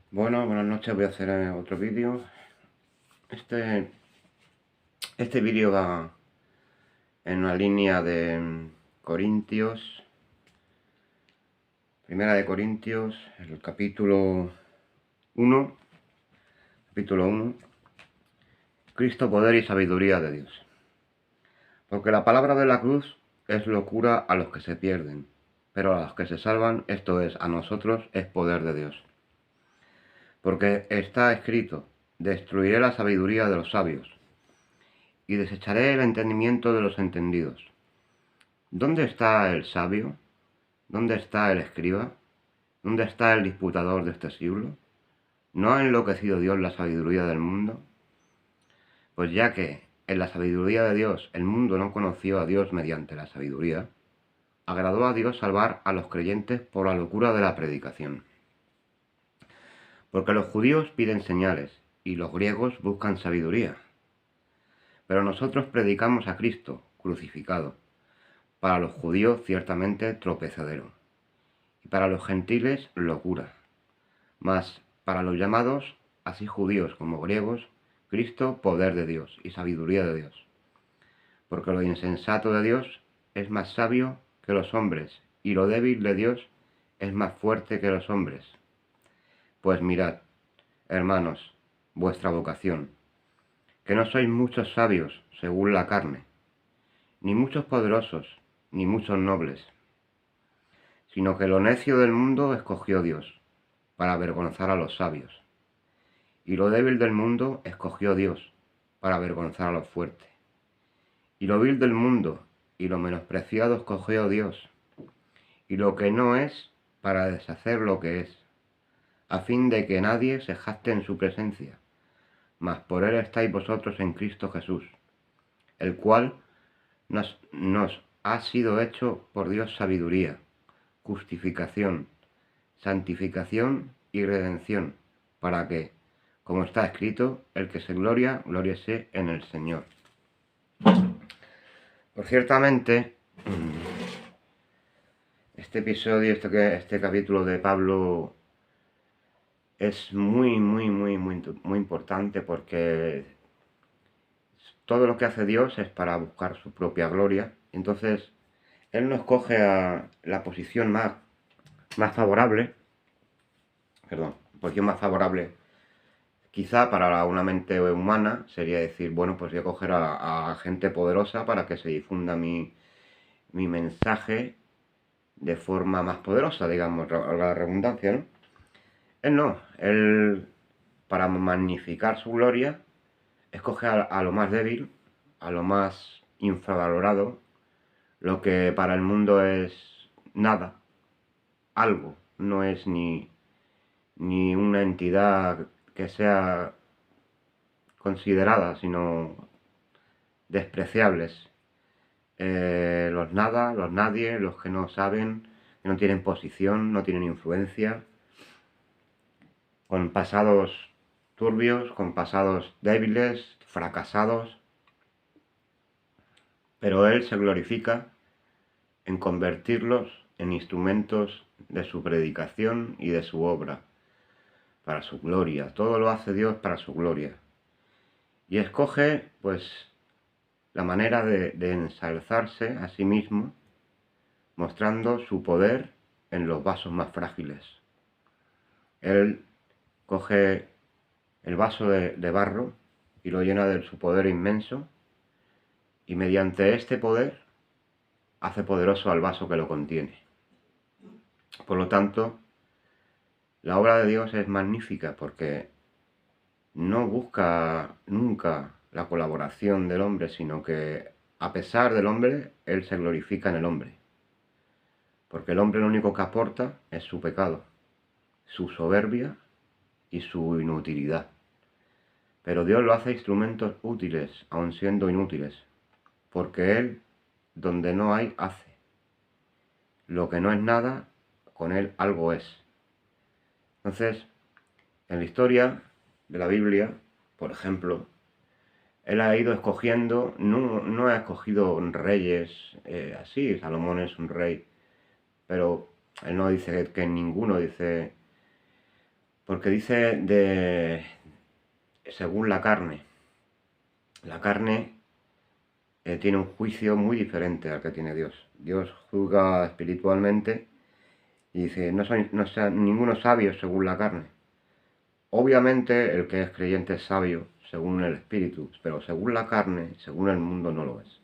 Bueno, buenas noches, voy a hacer otro vídeo. Este, este vídeo va en una línea de Corintios, Primera de Corintios, el capítulo 1, Cristo, poder y sabiduría de Dios. Porque la palabra de la cruz es locura a los que se pierden, pero a los que se salvan, esto es, a nosotros, es poder de Dios. Porque está escrito, destruiré la sabiduría de los sabios, y desecharé el entendimiento de los entendidos. ¿Dónde está el sabio? ¿Dónde está el escriba? ¿Dónde está el disputador de este siglo? ¿No ha enloquecido Dios la sabiduría del mundo? Pues ya que en la sabiduría de Dios el mundo no conoció a Dios mediante la sabiduría, agradó a Dios salvar a los creyentes por la locura de la predicación. Porque los judíos piden señales y los griegos buscan sabiduría. Pero nosotros predicamos a Cristo crucificado, para los judíos ciertamente tropezadero, y para los gentiles locura, mas para los llamados, así judíos como griegos, Cristo poder de Dios y sabiduría de Dios. Porque lo insensato de Dios es más sabio que los hombres, y lo débil de Dios es más fuerte que los hombres. Pues mirad, hermanos, vuestra vocación, que no sois muchos sabios según la carne, ni muchos poderosos, ni muchos nobles, sino que lo necio del mundo escogió Dios, para avergonzar a los sabios. Y lo débil del mundo escogió Dios, para avergonzar a los fuertes. Y lo vil del mundo y lo menospreciado escogió Dios, y lo que no es, para deshacer lo que es, a fin de que nadie se jacte en su presencia. Mas por él estáis vosotros en Cristo Jesús, el cual nos ha sido hecho por Dios sabiduría, justificación, santificación y redención, para que, como está escrito, el que se gloria, glóriese en el Señor. Pues ciertamente, este episodio, este capítulo de Pablo es muy importante, porque todo lo que hace Dios es para buscar su propia gloria. Entonces, Él nos coge a la posición más favorable, quizá para una mente humana sería decir, bueno, pues voy a coger a gente poderosa para que se difunda mi mensaje de forma más poderosa, digamos, la redundancia, ¿no? Él no, él, para magnificar su gloria, escoge a lo más débil, a lo más infravalorado, lo que para el mundo es nada, algo, no es ni una entidad que sea considerada, sino despreciables. Los nada, los nadie, los que no saben, que no tienen posición, no tienen influencia, con pasados turbios, con pasados débiles, fracasados. Pero Él se glorifica en convertirlos en instrumentos de su predicación y de su obra, para su gloria. Todo lo hace Dios para su gloria. Y escoge, pues, la manera de ensalzarse a sí mismo, mostrando su poder en los vasos más frágiles. Él coge el vaso de barro y lo llena de su poder inmenso, y mediante este poder hace poderoso al vaso que lo contiene. Por lo tanto, la obra de Dios es magnífica, porque no busca nunca la colaboración del hombre, sino que, a pesar del hombre, Él se glorifica en el hombre. Porque el hombre lo único que aporta es su pecado, su soberbia y su inutilidad. Pero Dios lo hace instrumentos útiles, aun siendo inútiles, porque Él, donde no hay, hace. Lo que no es nada, con Él algo es. Entonces, en la historia de la Biblia, por ejemplo, Él ha ido escogiendo, no ha escogido reyes así. Salomón es un rey, pero Él no dice que ninguno, dice Porque dice según la carne. La carne tiene un juicio muy diferente al que tiene Dios. Dios juzga espiritualmente y dice, no sean ninguno sabio según la carne. Obviamente el que es creyente es sabio según el espíritu, pero según la carne, según el mundo no lo es.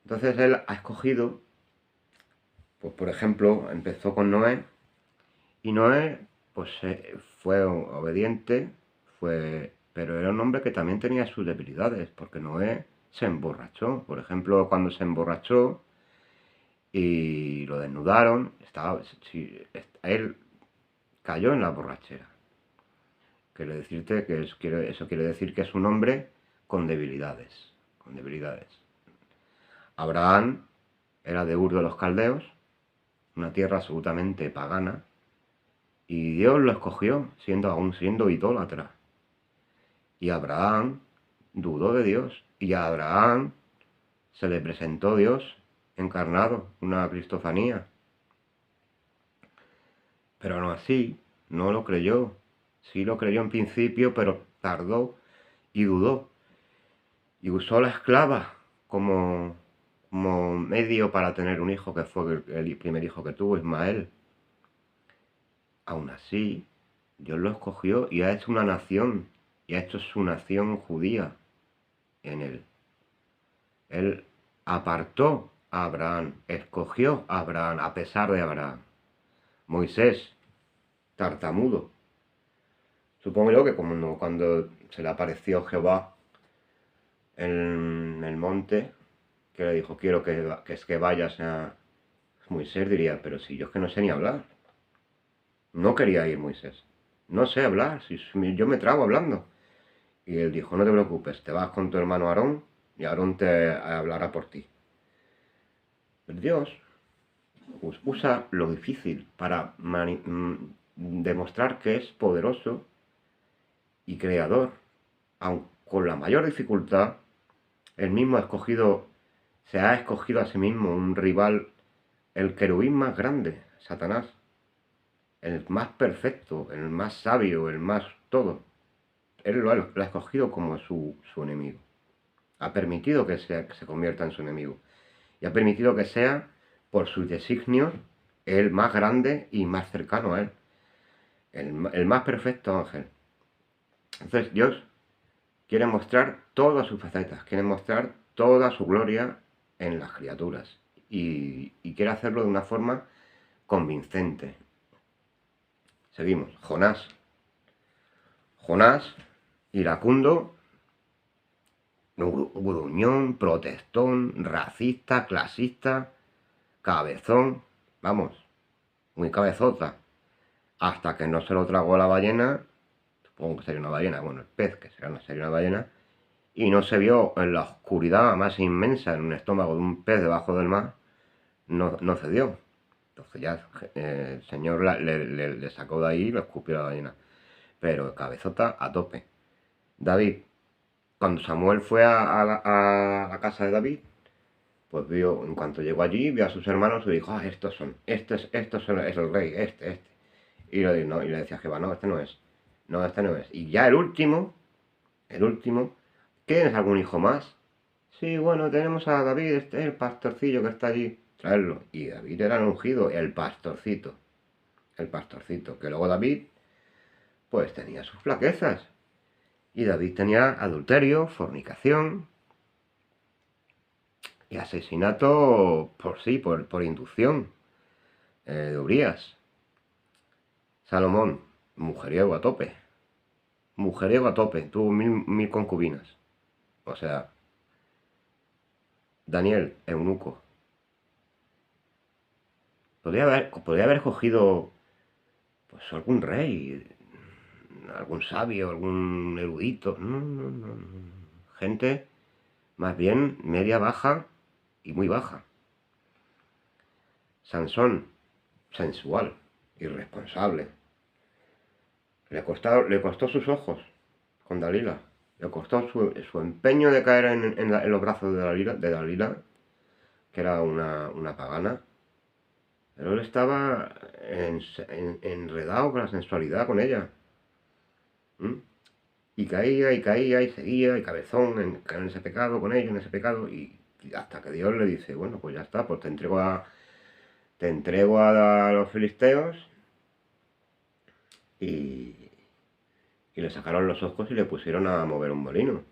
Entonces él ha escogido, pues por ejemplo, empezó con Noé, y Noé pues fue obediente, pero era un hombre que también tenía sus debilidades, porque Noé se emborrachó. Por ejemplo, cuando se emborrachó y lo desnudaron, él cayó en la borrachera. Quiere decirte que eso quiere decir que es un hombre con debilidades, con debilidades. Abraham era de Ur de los Caldeos, una tierra absolutamente pagana, y Dios lo escogió aún siendo idólatra. Y Abraham dudó de Dios, y a Abraham se le presentó Dios encarnado, una cristofanía. Pero aún así, no lo creyó. Sí lo creyó en principio, pero tardó y dudó. Y usó la esclava como medio para tener un hijo, que fue el primer hijo que tuvo, Ismael. Aún así, Dios lo escogió y ha hecho una nación, y ha hecho su nación judía en él. Él apartó a Abraham, escogió a Abraham a pesar de Abraham. Moisés, tartamudo. Supongo yo que como cuando se le apareció Jehová en el monte, que le dijo, quiero que vayas a Moisés, diría, pero si yo es que no sé ni hablar. No quería ir Moisés. No sé hablar, si yo me trago hablando. Y él dijo, no te preocupes, te vas con tu hermano Aarón y Aarón te hablará por ti. Pero Dios usa lo difícil para demostrar que es poderoso y creador. Aun con la mayor dificultad, él mismo se ha escogido a sí mismo un rival, el querubín más grande, Satanás, el más perfecto, el más sabio, el más todo. Él lo ha escogido como su enemigo. Ha permitido que se convierta en su enemigo. Y ha permitido que sea, por sus designios, el más grande y más cercano a él. El más perfecto ángel. Entonces Dios quiere mostrar todas sus facetas, quiere mostrar toda su gloria en las criaturas. Y quiere hacerlo de una forma convincente. Seguimos. Jonás, iracundo, gruñón, protestón, racista, clasista, cabezón, vamos, muy cabezota. Hasta que no se lo tragó la ballena, supongo que sería una ballena, bueno, el pez, que sería una ballena, y no se vio en la oscuridad más inmensa, en un estómago de un pez debajo del mar, no cedió. Entonces ya el Señor le sacó de ahí y lo escupió la ballena. Pero cabezota a tope. David, cuando Samuel fue a la casa de David, pues vio, en cuanto llegó allí, vio a sus hermanos y dijo, estos son, es el rey, este. Y le decía a Jehová, no, este no es. No, este no es. Y ya el último, ¿tienes algún hijo más? Sí, bueno, tenemos a David, el pastorcillo que está allí. Traerlo. Y David era el ungido, el pastorcito, que luego David, pues tenía sus flaquezas. Y David tenía adulterio, fornicación y asesinato por inducción de Urías. Salomón, mujeriego a tope. Tuvo mil concubinas. O sea, Daniel, eunuco. Podría haber cogido pues algún rey, algún sabio, algún erudito. No. Gente más bien media baja y muy baja. Sansón, sensual, irresponsable. Le costó sus ojos con Dalila. Le costó su empeño de caer en los brazos de Dalila, que era una pagana. Pero él estaba enredado con la sensualidad con ella. ¿Mm? Y caía y seguía, y cabezón en ese pecado con ella, en ese pecado, y hasta que Dios le dice, bueno, pues ya está, pues te entrego a los filisteos, y, y le sacaron los ojos y le pusieron a mover un molino.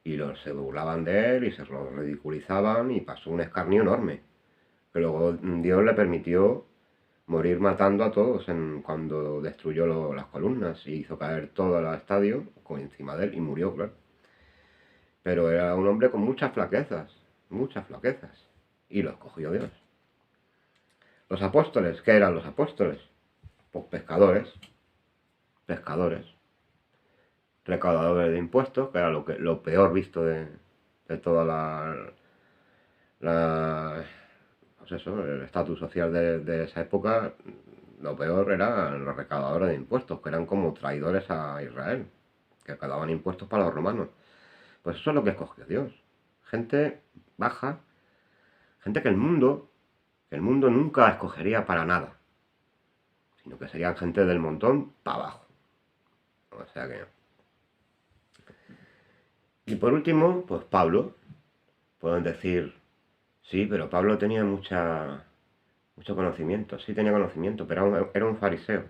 Y se burlaban de él y se lo ridiculizaban y pasó un escarnio enorme. Pero luego Dios le permitió morir matando a todos cuando destruyó las columnas y hizo caer todo el estadio encima de él y murió, claro. Pero era un hombre con muchas flaquezas. Y lo escogió Dios. Los apóstoles, ¿qué eran los apóstoles? Pues pescadores, recaudadores de impuestos, que era lo peor visto de toda pues eso, el estatus social de esa época. Lo peor eran los recaudadores de impuestos, que eran como traidores a Israel, que recaudaban impuestos para los romanos. Pues eso es lo que escogió Dios. Gente baja, gente que el mundo nunca escogería para nada, sino que serían gente del montón para abajo. O sea que... Y por último, pues Pablo. Pueden decir, sí, pero Pablo tenía mucho conocimiento. Sí tenía conocimiento, pero era un fariseo.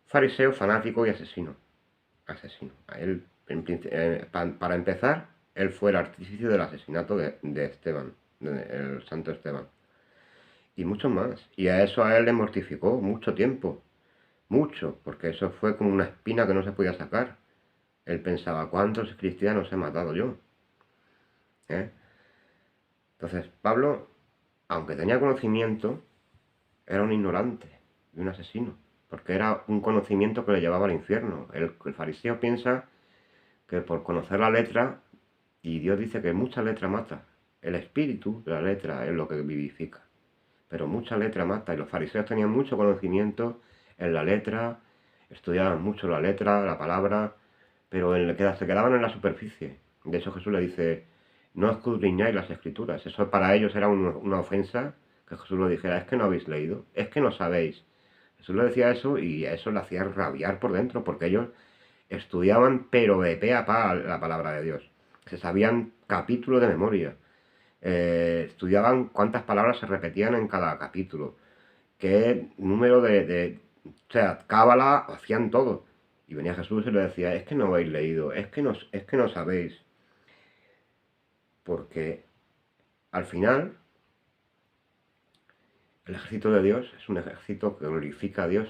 Fariseo fanático y asesino. A él, para empezar, él fue el artífice del asesinato de Esteban, el santo Esteban. Y muchos más. Y a él le mortificó mucho tiempo. Mucho, porque eso fue como una espina que no se podía sacar. Él pensaba, ¿cuántos cristianos he matado yo? ¿Eh? Entonces, Pablo, aunque tenía conocimiento, era un ignorante y un asesino, porque era un conocimiento que le llevaba al infierno. El fariseo piensa que por conocer la letra, y Dios dice que mucha letra mata, el espíritu de la letra es lo que vivifica, pero mucha letra mata, y los fariseos tenían mucho conocimiento en la letra, estudiaban mucho la letra, la palabra, pero se quedaban en la superficie. De eso Jesús le dice, no escudriñáis las escrituras. Eso para ellos era una ofensa, que Jesús lo dijera, es que no habéis leído, es que no sabéis. Jesús le decía eso y a eso le hacía rabiar por dentro, porque ellos estudiaban pero de pe a pa la palabra de Dios. Se sabían capítulos de memoria. Estudiaban cuántas palabras se repetían en cada capítulo, qué número o sea, cábala, hacían todo. Y venía Jesús y le decía, es que no habéis leído, es que no sabéis. Porque al final, el ejército de Dios es un ejército que glorifica a Dios,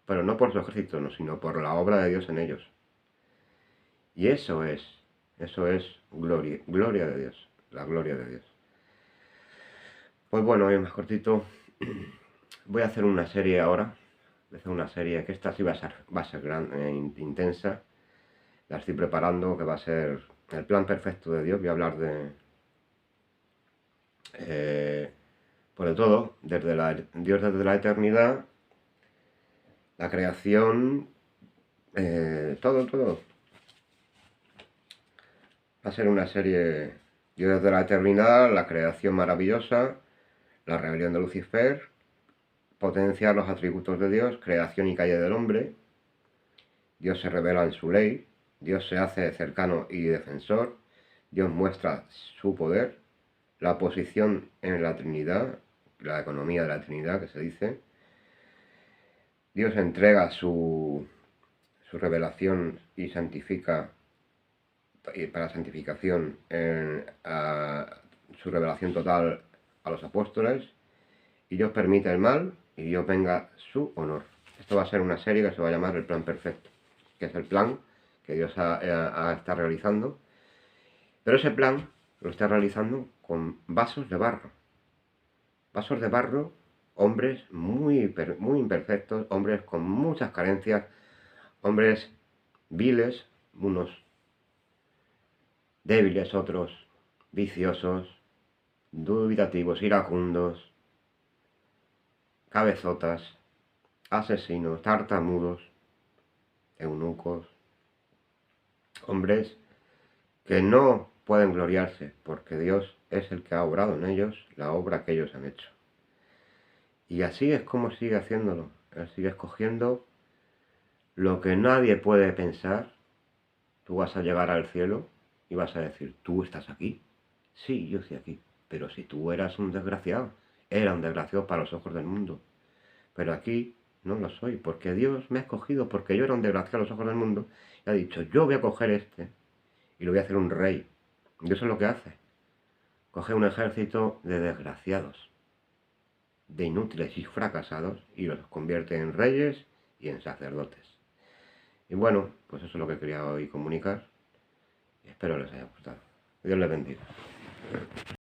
pero no por su ejército, no, sino por la obra de Dios en ellos. Y eso es gloria de Dios, la gloria de Dios. Pues bueno, hoy es más cortito. Voy a hacer una serie ahora. Voy a hacer una serie que esta sí va a ser intensa. La estoy preparando, que va a ser el plan perfecto de Dios. Voy a hablar por de todo, Dios desde la eternidad, la creación, todo. Va a ser una serie, Dios desde la eternidad, la creación maravillosa, la rebelión de Lucifer, potenciar los atributos de Dios, creación y caída del hombre, Dios se revela en su ley, Dios se hace cercano y defensor, Dios muestra su poder, la posición en la Trinidad, la economía de la Trinidad que se dice, Dios entrega su revelación y santifica, y para santificación, su revelación total a los apóstoles, y Dios permite el mal y Dios venga su honor. Esto va a ser una serie que se va a llamar el plan perfecto, que es el plan que Dios está realizando, pero ese plan lo está realizando con vasos de barro, hombres muy, muy imperfectos, hombres con muchas carencias, hombres viles, unos débiles, otros viciosos, dubitativos, iracundos, cabezotas, asesinos, tartamudos, eunucos, hombres que no pueden gloriarse porque Dios es el que ha obrado en ellos la obra que ellos han hecho. Y así es como sigue haciéndolo. Él sigue escogiendo lo que nadie puede pensar. Tú vas a llegar al cielo y vas a decir, ¿tú estás aquí? Sí, yo estoy aquí. Pero si tú eras un desgraciado, era un desgraciado para los ojos del mundo. Pero aquí no lo soy, porque Dios me ha escogido, porque yo era un desgraciado a los ojos del mundo, y ha dicho, yo voy a coger este y lo voy a hacer un rey. Y eso es lo que hace. Coge un ejército de desgraciados, de inútiles y fracasados, y los convierte en reyes y en sacerdotes. Y bueno, pues eso es lo que quería hoy comunicar. Espero les haya gustado. Dios les bendiga.